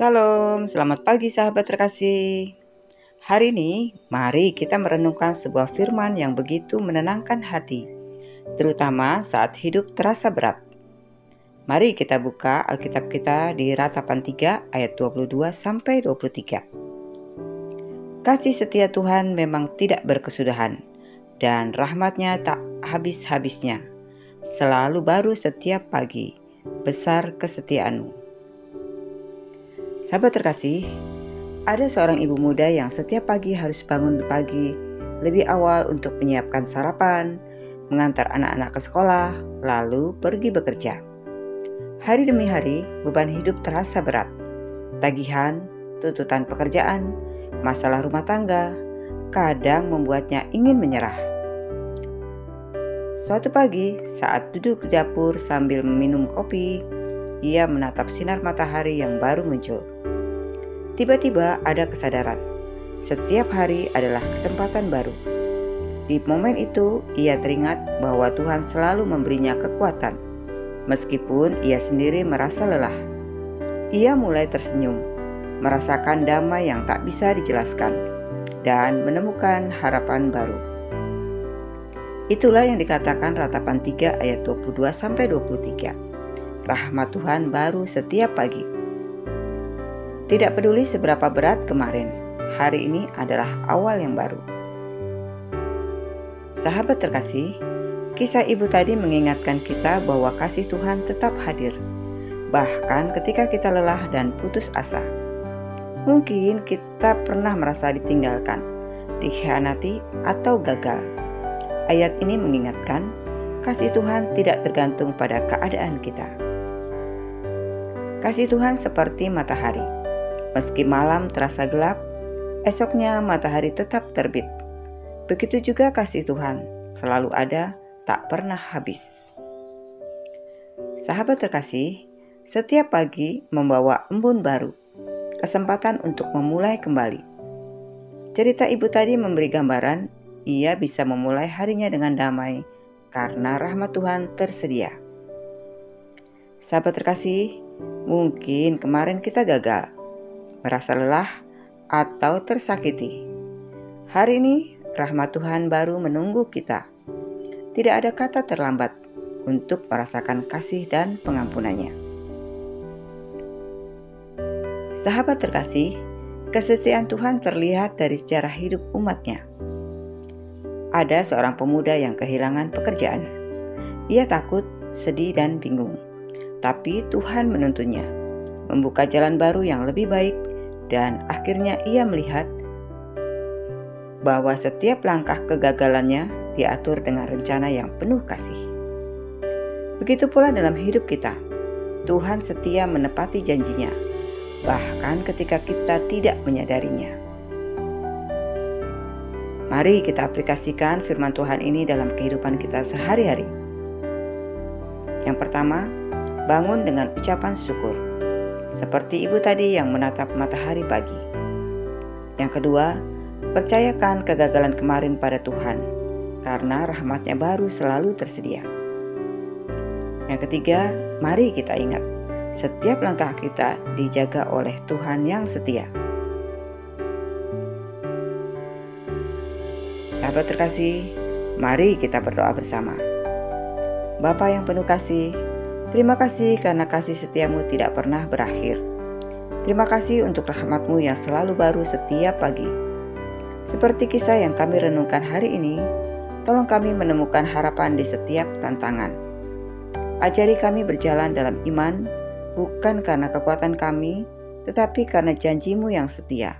Salam, selamat pagi sahabat terkasih. Hari ini, mari kita merenungkan sebuah firman yang begitu menenangkan hati, terutama saat hidup terasa berat. Mari kita buka Alkitab kita di Ratapan 3 ayat 22-23. Kasih setia Tuhan memang tidak berkesudahan, dan rahmat-Nya tak habis-habisnya. Selalu baru setiap pagi, besar kesetiaan-Mu. Sahabat terkasih, ada seorang ibu muda yang setiap pagi harus bangun pagi lebih awal untuk menyiapkan sarapan, mengantar anak-anak ke sekolah, lalu pergi bekerja. Hari demi hari, beban hidup terasa berat. Tagihan, tuntutan pekerjaan, masalah rumah tangga, kadang membuatnya ingin menyerah. Suatu pagi, saat duduk di dapur sambil meminum kopi, ia menatap sinar matahari yang baru muncul. Tiba-tiba ada kesadaran, setiap hari adalah kesempatan baru. Di momen itu, ia teringat bahwa Tuhan selalu memberinya kekuatan, meskipun ia sendiri merasa lelah. Ia mulai tersenyum, merasakan damai yang tak bisa dijelaskan, dan menemukan harapan baru. Itulah yang dikatakan Ratapan 3 ayat 22-23. Rahmat Tuhan baru setiap pagi. Tidak peduli seberapa berat kemarin, hari ini adalah awal yang baru. Sahabat terkasih, kisah ibu tadi mengingatkan kita bahwa kasih Tuhan tetap hadir, bahkan ketika kita lelah dan putus asa. Mungkin kita pernah merasa ditinggalkan, dikhianati, atau gagal. Ayat ini mengingatkan, kasih Tuhan tidak tergantung pada keadaan kita. Kasih Tuhan seperti matahari. Meski malam terasa gelap, esoknya matahari tetap terbit. Begitu juga kasih Tuhan, selalu ada, tak pernah habis. Sahabat terkasih, setiap pagi membawa embun baru, kesempatan untuk memulai kembali. Cerita ibu tadi memberi gambaran, ia bisa memulai harinya dengan damai, karena rahmat Tuhan tersedia. Sahabat terkasih, mungkin kemarin kita gagal, merasa lelah, atau tersakiti. Hari ini, rahmat Tuhan baru menunggu kita. Tidak ada kata terlambat untuk merasakan kasih dan pengampunannya. Sahabat terkasih, kesetiaan Tuhan terlihat dari sejarah hidup umat-Nya. Ada seorang pemuda yang kehilangan pekerjaan. Ia takut, sedih, dan bingung. Tapi Tuhan menuntunnya, membuka jalan baru yang lebih baik, dan akhirnya ia melihat bahwa setiap langkah kegagalannya diatur dengan rencana yang penuh kasih. Begitu pula dalam hidup kita, Tuhan setia menepati janjinya, bahkan ketika kita tidak menyadarinya. Mari kita aplikasikan firman Tuhan ini dalam kehidupan kita sehari-hari. Yang pertama, bangun dengan ucapan syukur, seperti ibu tadi yang menatap matahari pagi. Yang kedua, percayakan kegagalan kemarin pada Tuhan, karena rahmat-Nya baru selalu tersedia. Yang ketiga, mari kita ingat, setiap langkah kita dijaga oleh Tuhan yang setia. Sahabat terkasih, mari kita berdoa bersama. Bapa yang penuh kasih, terima kasih karena kasih setiamu tidak pernah berakhir. Terima kasih untuk rahmat-Mu yang selalu baru setiap pagi. Seperti kisah yang kami renungkan hari ini, tolong kami menemukan harapan di setiap tantangan. Ajari kami berjalan dalam iman, bukan karena kekuatan kami, tetapi karena janji-Mu yang setia.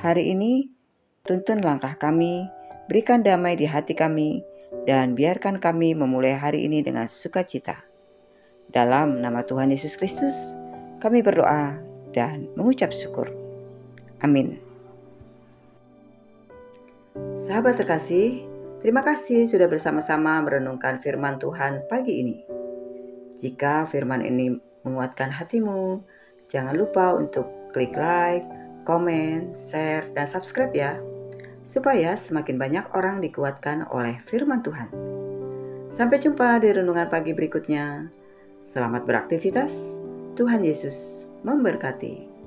Hari ini, tuntun langkah kami, berikan damai di hati kami, dan biarkan kami memulai hari ini dengan sukacita. Dalam nama Tuhan Yesus Kristus, kami berdoa dan mengucap syukur. Amin. Sahabat terkasih, terima kasih sudah bersama-sama merenungkan firman Tuhan pagi ini. Jika firman ini menguatkan hatimu, jangan lupa untuk klik like, komen, share, dan subscribe ya, supaya semakin banyak orang dikuatkan oleh firman Tuhan. Sampai jumpa di renungan pagi berikutnya. Selamat beraktivitas. Tuhan Yesus memberkati.